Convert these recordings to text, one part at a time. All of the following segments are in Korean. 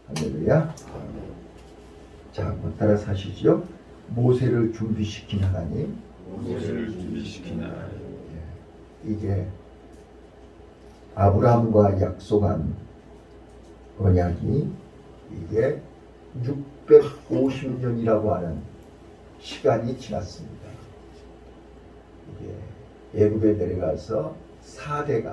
할렐루야. 자, 뭐 따라서 하시죠. 모세를 준비시킨 하나님. 모세를 준비시킨 하나님. 이게 아브라함과 약속한 언약이 이게 650년이라고 하는 시간이 지났습니다. 이게 애굽에 내려가서 4대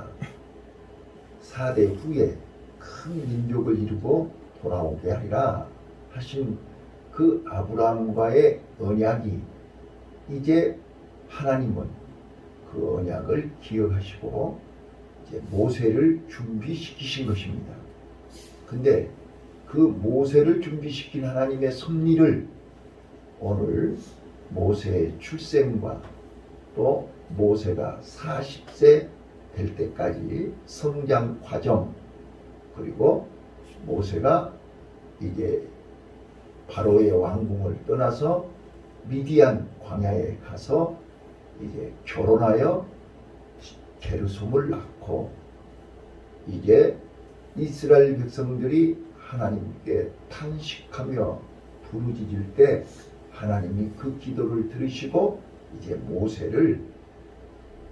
후에 큰 민족을 이루고 돌아오게 하리라 하신 그 아브라함과의 언약이 이제 하나님은 그 언약을 기억하시고 이제 모세를 준비시키신 것입니다. 근데 그 모세를 준비시킨 하나님의 섭리를 오늘 모세의 출생과 또 모세가 40세 될 때까지 성장 과정, 그리고 모세가 이제 바로의 왕궁을 떠나서 미디안 광야에 가서 이제 결혼하여 게르솜을 낳고 이제 이스라엘 백성들이 하나님께 탄식하며 부르짖을 때 하나님이 그 기도를 들으시고 이제 모세를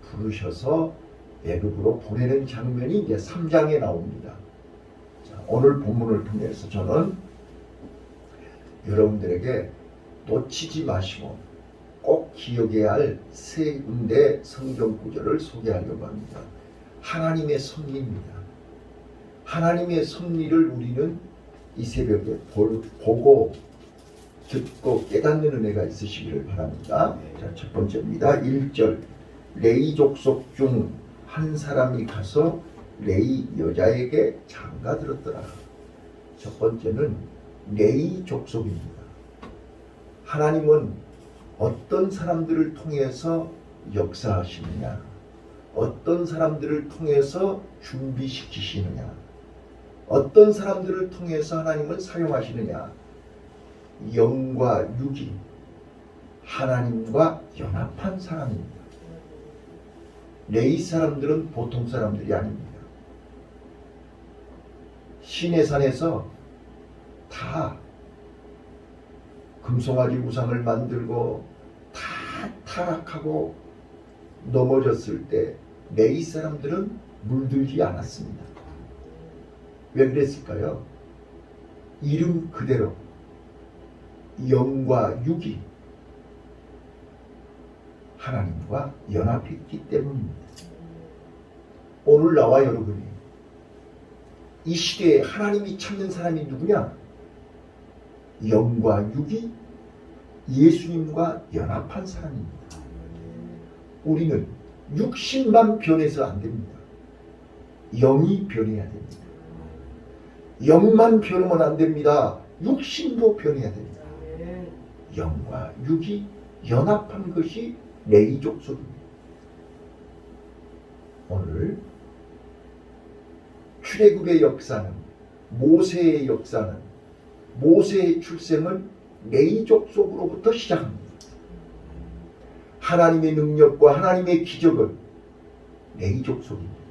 부르셔서 애굽으로 보내는 장면이 이제 3장에 나옵니다. 자, 오늘 본문을 통해서 저는 여러분들에게 놓치지 마시고 꼭 기억해야 할 세 군데 성경 구절을 소개하려고 합니다. 하나님의 섭리입니다. 하나님의 섭리를 우리는 이 새벽에 보고 듣고 깨닫는 은혜가 있으시기를 바랍니다. 자, 첫 번째입니다. 1절 레위 족속 중 한 사람이 가서 레위 여자에게 장가들었더라. 첫 번째는 레위 족속입니다. 하나님은 어떤 사람들을 통해서 역사하시느냐, 어떤 사람들을 통해서 준비시키시느냐, 어떤 사람들을 통해서 하나님은 사용하시느냐, 영과 육이 하나님과 연합한 사람입니다. 레위 사람들은 보통 사람들이 아닙니다. 시내산에서 다 금송아지 우상을 만들고 다 타락하고 넘어졌을 때 레위 사람들은 물들지 않았습니다. 왜 그랬을까요? 이름 그대로 영과 육이 하나님과 연합했기 때문입니다. 오늘 나와 여러분이 이 시대에 하나님이 찾는 사람이 누구냐? 영과 육이 예수님과 연합한 사람입니다. 우리는 육신만 변해서 안 됩니다. 영이 변해야 됩니다. 영만 변하면 안 됩니다. 육신도 변해야 됩니다. 영과 육이 연합한 것이 레위 족속입니다. 오늘 출애굽의 역사는, 모세의 역사는, 모세의 출생은 레위 족속으로부터 시작합니다. 하나님의 능력과 하나님의 기적은 레위 족속입니다.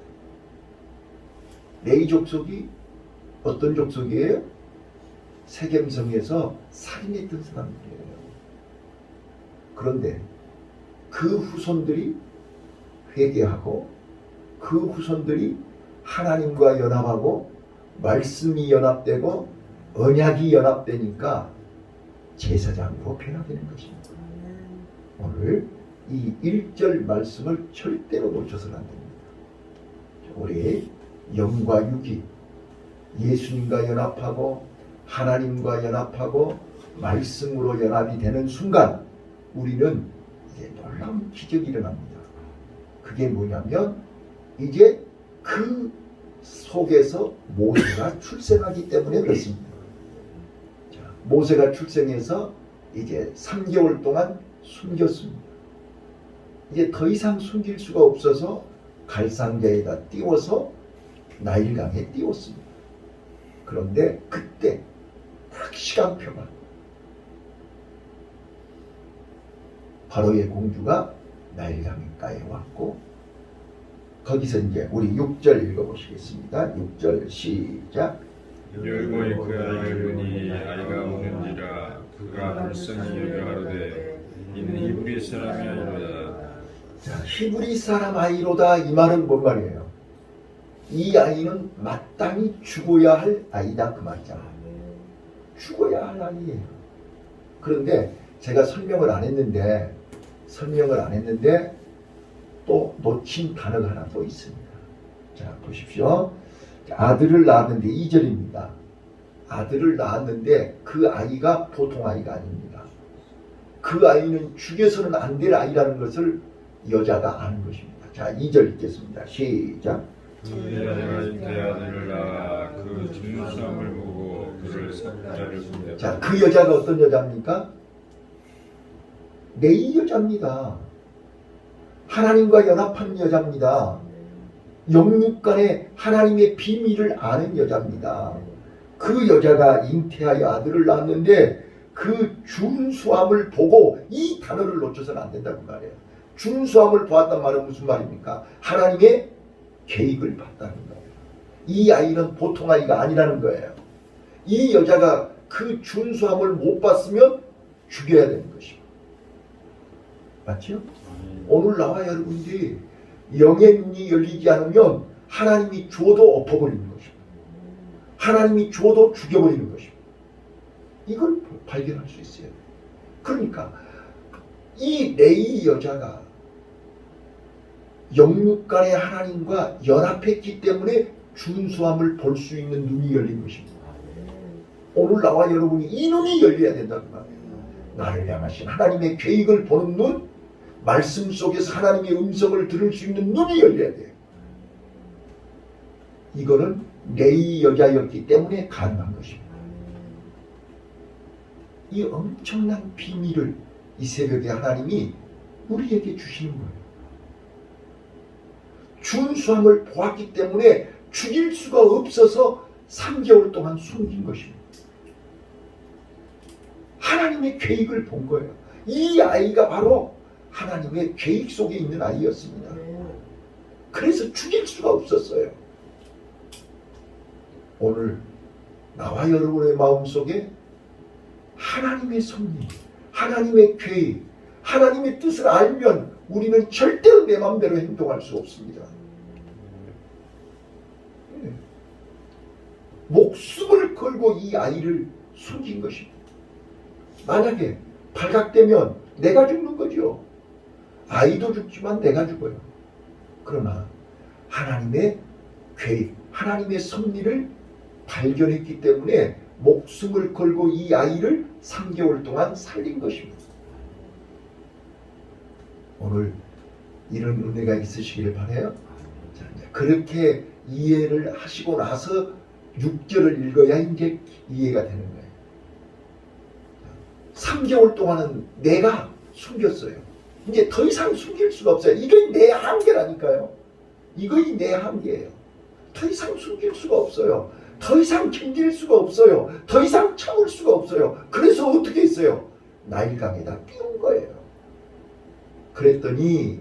레위 족속이 어떤 족속이에요? 세겜성에서 살인했던 사람들이에요. 그런데 그 후손들이 회개하고 그 후손들이 하나님과 연합하고 말씀이 연합되고 언약이 연합되니까 제사장으로 변화되는 것입니다. 오늘 이 1절 말씀을 절대로 놓쳐서는 안 됩니다. 우리 영과 육이 예수님과 연합하고 하나님과 연합하고 말씀으로 연합이 되는 순간 우리는 이제 놀라운 기적이 일어납니다. 그게 뭐냐면 이제 그 속에서 모세가 출생하기 때문에 그렇습니다. 자, 모세가 출생해서 이제 3개월 동안 숨겼습니다. 이제 더 이상 숨길 수가 없어서 갈상자에다 띄워서 나일강에 띄웠습니다. 그런데 그때 딱 시간표가 바로의 공주가 나일강가에 왔고 거기서 이제 우리 6절 읽어보시겠습니다. 6절 시작. 열보이 그 아이를 보니 아이가 우는지라 그가 불쌍히 여겨 가로되 이는 히브리 사람이 아니로다. 자, 히브리 사람 아이로다 이 말은 뭔 말이에요? 이 아이는 마땅히 죽어야 할 아이다 그 말이잖아. 죽어야 할 아이예요. 그런데 제가 설명을 안 했는데 또 놓친 단어가 하나 또 있습니다. 자, 보십시오. 아들을 낳았는데 2절입니다. 아들을 낳았는데 그 아이가 보통 아이가 아닙니다. 그 아이는 죽여서는 안 될 아이라는 것을 여자가 아는 것입니다. 자, 2절 읽겠습니다. 시작. 내가 이때 아들을 낳아 그 진수함을 보고 그를 삭자를 손대. 자, 그 여자가 어떤 여자입니까? 레위 여자입니다. 하나님과 연합한 여자입니다. 영육 간에 하나님의 비밀을 아는 여자입니다. 그 여자가 잉태하여 아들을 낳았는데 그 준수함을 보고 이 단어를 놓쳐서는 안 된다고 말해요. 준수함을 보았단 말은 무슨 말입니까? 하나님의 계획을 봤다는 거예요. 이 아이는 보통 아이가 아니라는 거예요. 이 여자가 그 준수함을 못 봤으면 죽여야 되는 것이고. 맞죠? 오늘 나와 여러분들이 영의 눈이 열리지 않으면 하나님이 줘도 엎어버리는 것이고 하나님이 줘도 죽여버리는 것이고 이걸 발견할 수 있어요. 그러니까 이 레위 여자가 영육 간의 하나님과 연합했기 때문에 준수함을 볼 수 있는 눈이 열린 것입니다. 오늘 나와 여러분이 이 눈이 열려야 된다는 말이에요. 나를 향하신 하나님의 계획을 보는 눈, 말씀 속에서 하나님의 음성을 들을 수 있는 눈이 열려야 돼요. 이거는 레위 여자였기 때문에 가능한 것입니다. 이 엄청난 비밀을 이 새벽에 하나님이 우리에게 주시는 거예요. 준수함을 보았기 때문에 죽일 수가 없어서 3개월 동안 숨긴 것입니다. 하나님의 계획을 본 거예요. 이 아이가 바로 하나님의 계획 속에 있는 아이였습니다. 그래서 죽일 수가 없었어요. 오늘 나와 여러분의 마음속에 하나님의 섭리, 하나님의 계획, 하나님의 뜻을 알면 우리는 절대로 내 마음대로 행동할 수 없습니다. 목숨을 걸고 이 아이를 숨긴 것입니다. 만약에 발각되면 내가 죽는 거죠. 아이도 죽지만 내가 죽어요. 그러나 하나님의 계획, 하나님의 섭리를 발견했기 때문에 목숨을 걸고 이 아이를 3개월 동안 살린 것입니다. 오늘 이런 은혜가 있으시기를 바라요. 자, 이제 그렇게 이해를 하시고 나서 6절을 읽어야 이제 이해가 되는 거예요. 3개월 동안은 내가 숨겼어요. 이제 더 이상 숨길 수가 없어요. 이게 내 한계라니까요. 이것이 내 한계예요. 더 이상 숨길 수가 없어요. 더 이상 견딜 수가 없어요. 더 이상 참을 수가 없어요. 그래서 어떻게 했어요? 나일강에다 띄운 거예요. 그랬더니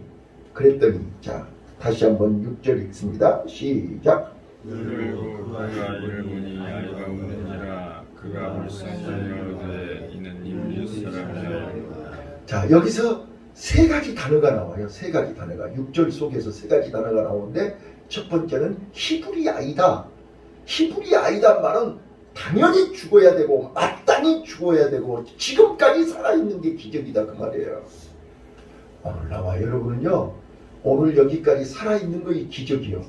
자 다시 한번 6절 읽습니다. 시작. 그리고 그가 이를 보니 아이가 우는지라 그가 불쌍히 여겨되 이는 히브리 사람이 아니로다. 자, 여기서 세 가지 단어가 나와요. 세 가지 단어가 6절 속에서 세 가지 단어가 나오는데 첫 번째는 히브리 아이다. 히브리 아이단 말은 당연히 죽어야 되고 마땅히 죽어야 되고 지금까지 살아있는 게 기적이다 그 말이에요. 오늘 나와 여러분은요, 오늘 여기까지 살아있는 것이 기적이요.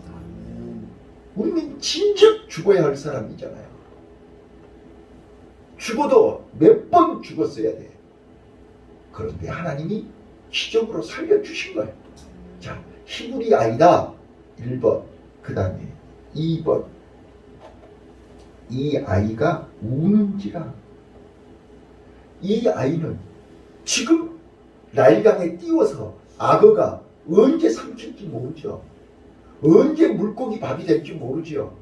우리는 진즉 죽어야 할 사람이잖아요. 죽어도 몇 번 죽었어야 돼. 그런데 하나님이 기적으로 살려주신 거예요. 자, 히브리 아이다 1번, 그 다음에 2번, 이 아이가 우는지라. 이 아이는 지금 나일강에 띄워서 악어가 언제 삼킬지 모르죠. 언제 물고기 밥이 될지 모르죠.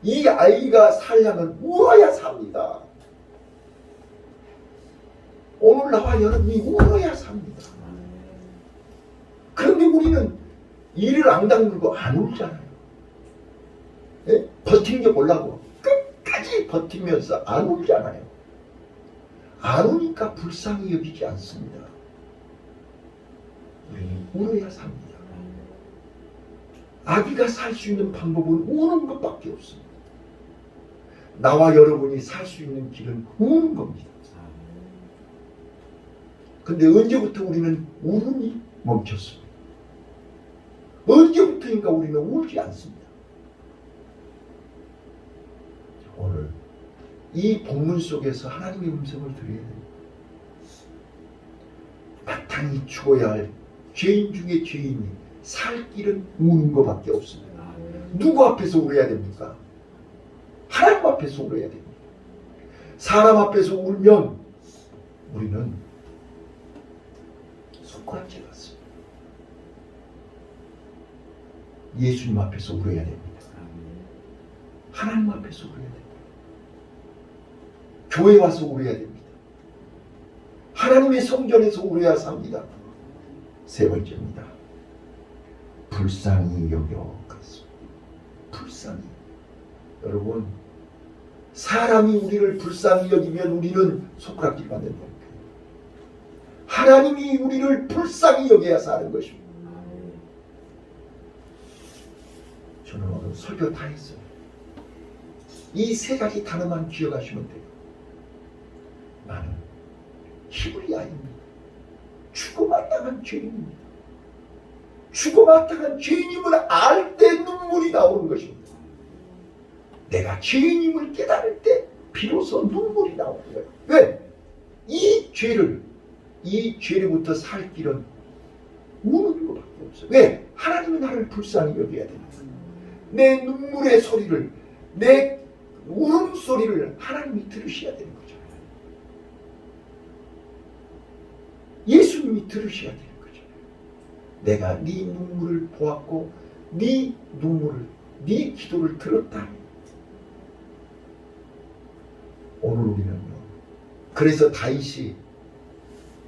이 아이가 살려면 울어야 삽니다. 오늘 나와 여러분이 울어야 삽니다. 그런데 우리는 이를 앙 다물고 안 울잖아요. 예? 버티는 게 몰라고 끝까지 끝까지 버티면서 안 울잖아요. 안 우니까 불쌍히 여기지 않습니다. 우리는 울어야 삽니다. 아기가 살 수 있는 방법은 우는 것밖에 없습니다. 나와 여러분이 살 수 있는 길은 우는 겁니다. 근데 언제부터 우리는 울음이 멈췄습니까? 언제부터인가 우리는 울지 않습니다. 오늘 이 본문 속에서 하나님의 음성을 들어야 됩니다. 마땅히 죽어야 할 죄인 중에 죄인이 살 길은 우는 것밖에 없습니다. 누구 앞에서 울어야 됩니까? 하나님 앞에서 울어야 됩니다. 사람 앞에서 울면 우리는 손가락질 같습니다. 예수님 앞에서 울어야 됩니다. 하나님 앞에서 울어야 됩니다. 교회 와서 울어야 됩니다. 하나님의 성전에서 울어야 삽니다. 세 번째입니다. 불쌍히 여겨 그랬습니다. 불쌍히. 여러분, 사람이 우리를 불쌍히 여기면 우리는 손가락질 받는 거예요. 하나님이 우리를 불쌍히 여겨야 사는 것입니다. 저는 오늘 설교 다 했어요. 이 세 가지 단어만 기억하시면 돼요. 나는 히브리아입니다. 죽어마땅한 죄인입니다. 죽어마땅한 죄인임을 알 때 눈물이 나오는 것입니다. 내가 죄인임을 깨달을 때 비로소 눈물이 나오는 거예요. 왜? 이 죄로부터 살 길은 우는 것밖에 없어요. 왜? 하나님이 나를 불쌍히 여겨야 됩니다. 내 눈물의 소리를, 내 울음소리를 하나님이 들으셔야 되는 거죠. 예수님이 들으셔야 되는 거죠. 내가 네 눈물을 보았고 네 눈물을, 네 기도를 들었다. 오늘 우리는요. 그래서 다윗이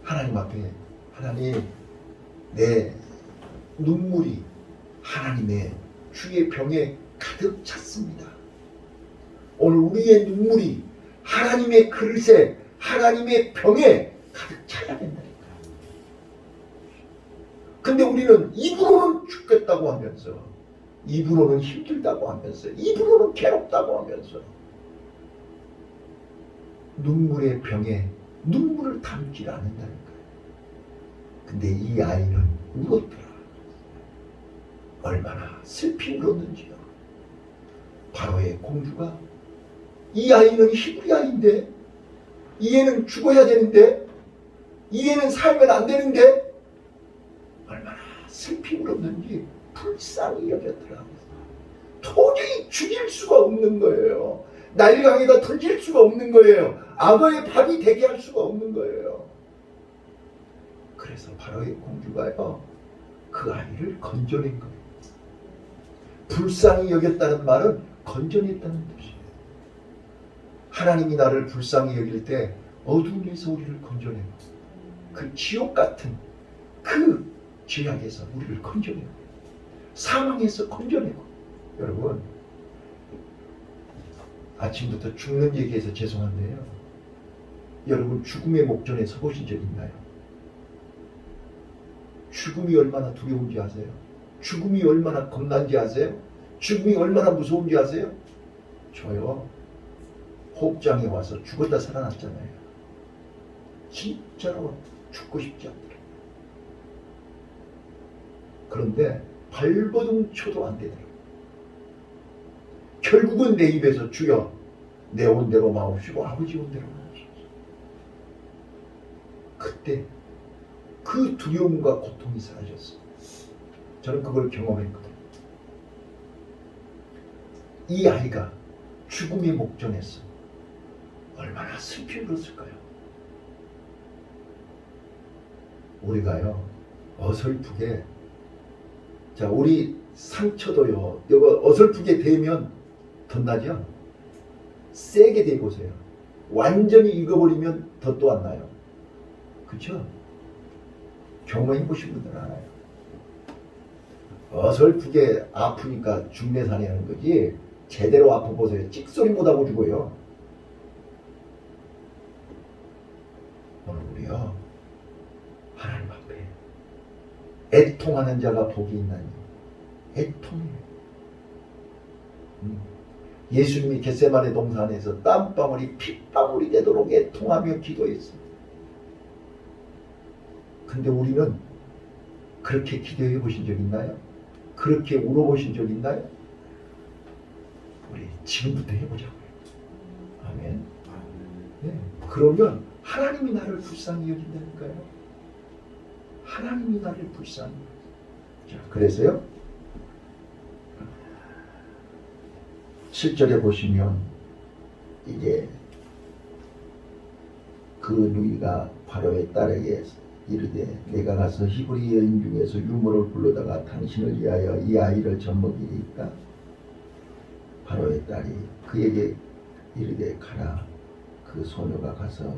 하나님 앞에, 하나님, 내 눈물이 하나님의 주의 병에 가득 찼습니다. 오늘 우리의 눈물이 하나님의 그릇에, 하나님의 병에 가득 차야 된다니까요. 근데 우리는 입으로는 죽겠다고 하면서, 입으로는 힘들다고 하면서, 입으로는 괴롭다고 하면서 눈물의 병에 눈물을 담지 않는다니까요. 근데 이 아이는 울었더라. 얼마나 슬피 울었는지요. 바로의 공주가, 이 아이는 히브리아인데, 이 애는 죽어야 되는데, 이 애는 살면 안 되는데, 얼마나 슬피 울었는지 불쌍히 여겼더라. 도저히 죽일 수가 없는 거예요. 날강에다 던질 수가 없는 거예요. 악어의 밥이 되게 할 수가 없는 거예요. 그래서 바로의 공주가요, 그 아이를 건져낸 거예요. 불쌍히 여겼다는 말은 건져냈다는 뜻이에요. 하나님이 나를 불쌍히 여길 때 어둠에서 우리를 건져내고, 그 지옥 같은 그 죄악에서 우리를 건져내고, 사망에서 건져내고. 여러분, 아침부터 죽는 얘기해서 죄송한데요, 여러분 죽음의 목전에 서보신 적 있나요? 죽음이 얼마나 두려운지 아세요? 죽음이 얼마나 겁난지 아세요? 죽음이 얼마나 무서운지 아세요? 저요, 호흡장에 와서 죽었다 살아났잖아요. 진짜로 죽고 싶지 않더라고요. 그런데 발버둥 쳐도 안 되더라고요. 결국은 내 입에서 주여 내 온대로 마옵시고 아버지 온대로 마옵시고. 그때 그 두려움과 고통이 사라졌어요. 저는 그걸 경험했거든요. 이 아이가 죽음의 목전에서 얼마나 슬피 울었을까요? 우리가요, 어설프게, 자, 우리 상처도요, 이거 어설프게 대면 덧나죠? 세게 대보세요. 완전히 익어버리면 덧도 안 나요. 그쵸? 경험해보신 분들은 알아요. 어설프게 아프니까 죽네 사네 하는 거지, 제대로 아파보세요. 찍소리 못하고 죽어요. 오늘 우리요 하나님 앞에 애통하는 자가 복이 있나니 애통해요. 예수님이 겟세마네 동산에서 땀방울이 핏방울이 되도록 애통하며 기도했어요. 근데 우리는 그렇게 기도해 보신 적 있나요? 그렇게 울어보신 적 있나요? 우리 지금부터 해보자고요. 아멘. 네. 그러면 하나님이 나를 불쌍히 여긴다니까요. 하나님이 나를 불쌍히. 자, 그래서요. 7절에 보시면 이제 그 누이가 바로의 딸에게 이르되 내가 가서 히브리 여인 중에서 유모를 불러다가 당신을 위하여 이 아이를 젖먹이리이까. 바로의 딸이 그에게 이르되 가라. 그 소녀가 가서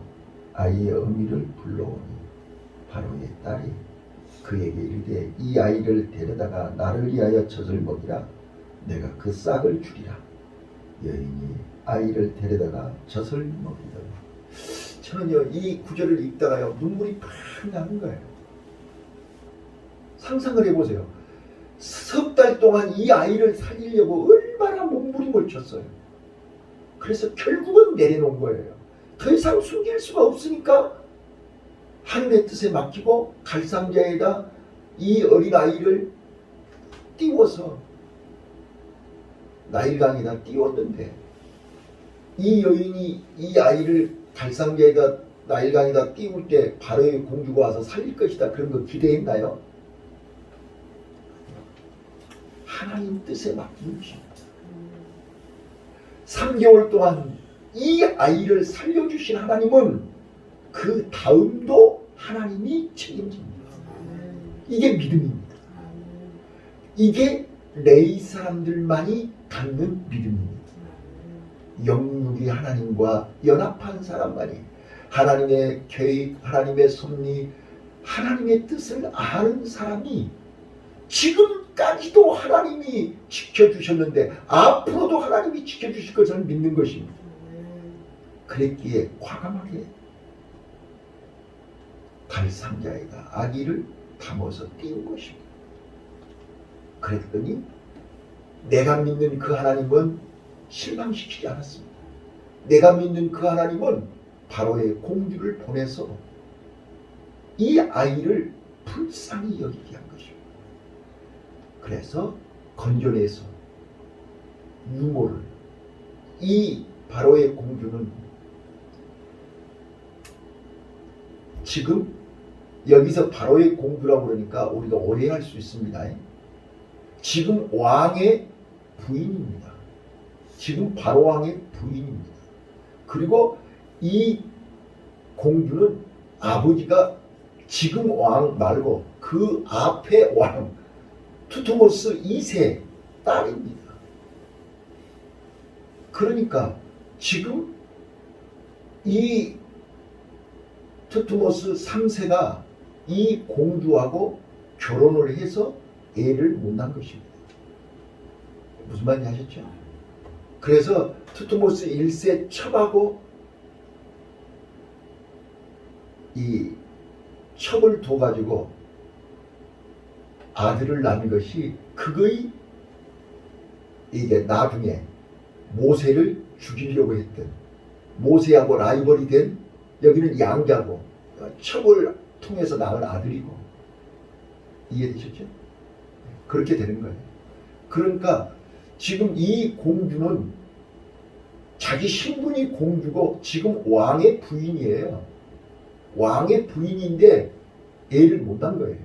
아이의 어미를 불러오니 바로의 딸이 그에게 이르되 이 아이를 데려다가 나를 위하여 젖을 먹이라. 내가 그 싹을 주리라. 여인이 아이를 데려다가 젖을 먹이더라. 저는요 이 구절을 읽다가요 눈물이 팍 나는 거예요. 상상을 해보세요. 석 달 동안 이 아이를 살리려고 얼마나 몸부림을 쳤어요. 그래서 결국은 내려놓은 거예요. 더 이상 숨길 수가 없으니까 하늘의 뜻에 맡기고 갈상자에다 이 어린 아이를 띄워서 나일강에다 띄웠는데 이 여인이 이 아이를 갈상자에다 나일강에다 띄울 때 바로의 공주가 와서 살릴 것이다 그런 거 기대했나요? 하나님 뜻에 맡긴 것입니다. 3개월 동안 이 아이를 살려주신 하나님은 그 다음도 하나님이 책임집니다. 이게 믿음입니다. 이게 레위 사람들만이 갖는 믿음입니다. 영육이 하나님과 연합한 사람만이 하나님의 계획, 하나님의 섭리, 하나님의 뜻을 아는 사람이 지금까지도 하나님이 지켜주셨는데 앞으로도 하나님이 지켜주실 것을 믿는 것입니다. 그랬기에 과감하게 갈상자에다 아기를 담아서 띄운 것입니다. 그랬더니 내가 믿는 그 하나님은 실망시키지 않았습니다. 내가 믿는 그 하나님은 바로의 공주를 보내서 이 아이를 불쌍히 여기게 한 것입니다. 그래서 건져내서 유모를 이 바로의 공주는 지금 여기서 바로의 공주라고 그러니까 우리가 오해할 수 있습니다. 지금 왕의 부인입니다. 지금 바로 왕의 부인입니다. 그리고 이 공주는 아버지가 지금 왕 말고 그 앞의 왕 투투모스 2세 딸입니다. 그러니까 지금 이 투투모스 3세가 이 공주하고 결혼을 해서 애를 못 낳은 것입니다. 무슨 말인지 아셨죠? 그래서 투투모스 1세 첩하고 이 첩을 둬가지고 아들을 낳은 것이 그거의 이게 나중에 모세를 죽이려고 했던 모세하고 라이벌이 된 여기는 양자고 첩을 통해서 낳은 아들이고 이해되셨죠? 그렇게 되는 거예요. 그러니까 지금 이 공주는 자기 신분이 공주고 지금 왕의 부인이에요. 왕의 부인인데 애를 못 낳은 거예요.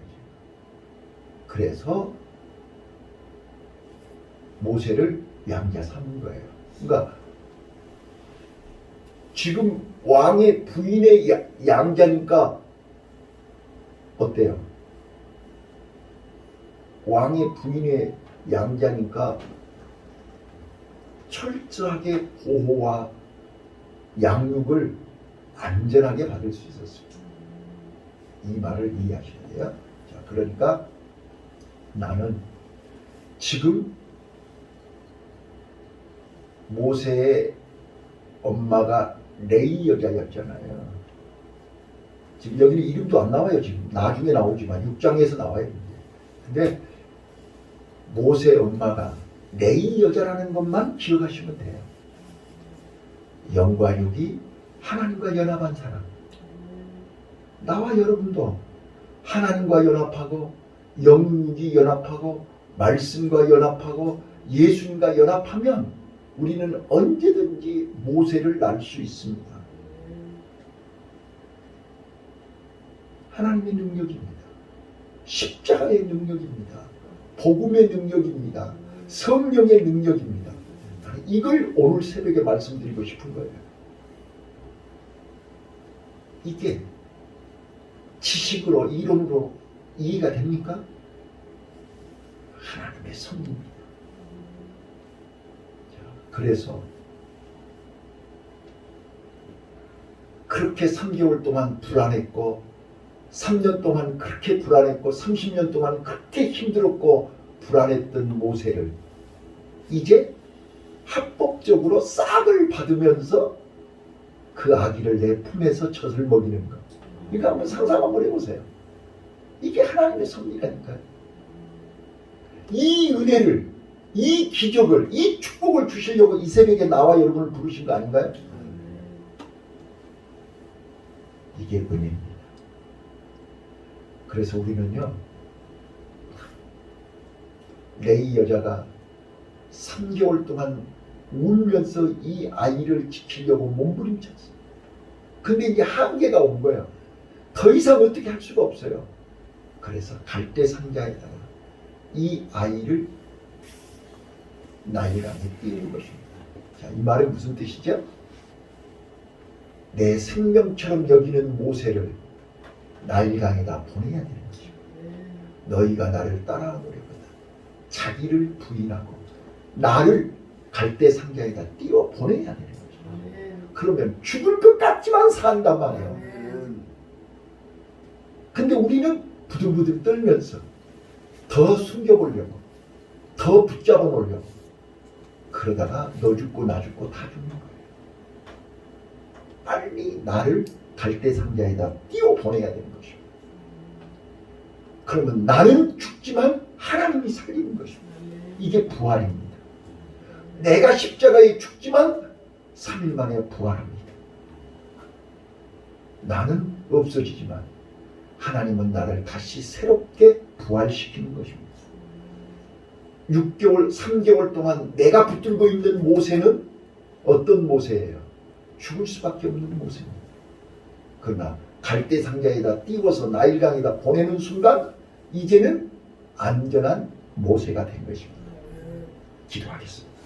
그래서 모세를 양자 삼은 거예요. 그러니까 지금 왕의 부인의 양자니까 어때요? 왕의 부인의 양자니까 철저하게 보호와 양육을 안전하게 받을 수 있었습니다. 이 말을 이해하셔야 돼요. 자, 그러니까 나는 지금 모세의 엄마가 레위 여자였잖아요. 지금 여기는 이름도 안 나와요. 지금 나중에 나오지만 6장에서 나와요. 근데 모세 엄마가 레이 여자라는 것만 기억하시면 돼요. 영과 육이 하나님과 연합한 사람. 나와 여러분도 하나님과 연합하고 영육이 연합하고 말씀과 연합하고 예수님과 연합하면 우리는 언제든지 모세를 낳을 수 있습니다. 하나님의 능력입니다. 십자가의 능력입니다. 복음의 능력입니다. 성령의 능력입니다. 이걸 오늘 새벽에 말씀드리고 싶은 거예요. 이게 지식으로 이론으로 이해가 됩니까? 하나님의 섭리입니다. 그래서 그렇게 3개월 동안 불안했고 3년 동안 그렇게 불안했고 30년 동안 그렇게 힘들었고 불안했던 모세를 이제 합법적으로 싹을 받으면서 그 아기를 내 품에서 젖을 먹이는 것. 이거 한번 상상 한번 해보세요. 이게 하나님의 섭리라니까요. 이 은혜를, 이 기적을, 이 축복을 주시려고 이 새벽에 나와 여러분을 부르신 거 아닌가요? 이게 은혜입니다. 그래서 우리는요, 레이 여자가 3개월 동안 울면서 이 아이를 지키려고 몸부림쳤어요. 근데 이제 한계가 온 거예요. 더 이상 어떻게 할 수가 없어요. 그래서 갈대 상자에다가 이 아이를 나일강에 띄우는 것입니다. 자, 이 말은 무슨 뜻이죠? 내 생명처럼 여기는 모세를 나일강에다 보내야 되는 것입니다. 너희가 나를 따라오려거든 자기를 부인하고 나를 갈대 상자에다 띄워 보내야 되는 거죠. 그러면 죽을 것 같지만 산단 말이에요. 근데 우리는 부들부들 떨면서 더 숨겨보려고 더 붙잡아 놓으려고 그러다가 너 죽고 나 죽고 다 죽는 거예요. 빨리 나를 갈대 상자에다 띄워 보내야 되는 것입니다. 그러면 나는 죽지만 하나님이 살리는 것입니다. 이게 부활입니다. 내가 십자가에 죽지만 3일 만에 부활합니다. 나는 없어지지만 하나님은 나를 다시 새롭게 부활시키는 것입니다. 6개월, 3개월 동안 내가 붙들고 있는 모세는 어떤 모세예요? 죽을 수밖에 없는 모세입니다. 그러나 갈대 상자에다 띄워서 나일강에다 보내는 순간 이제는 안전한 모세가 된 것입니다. 기도하겠습니다.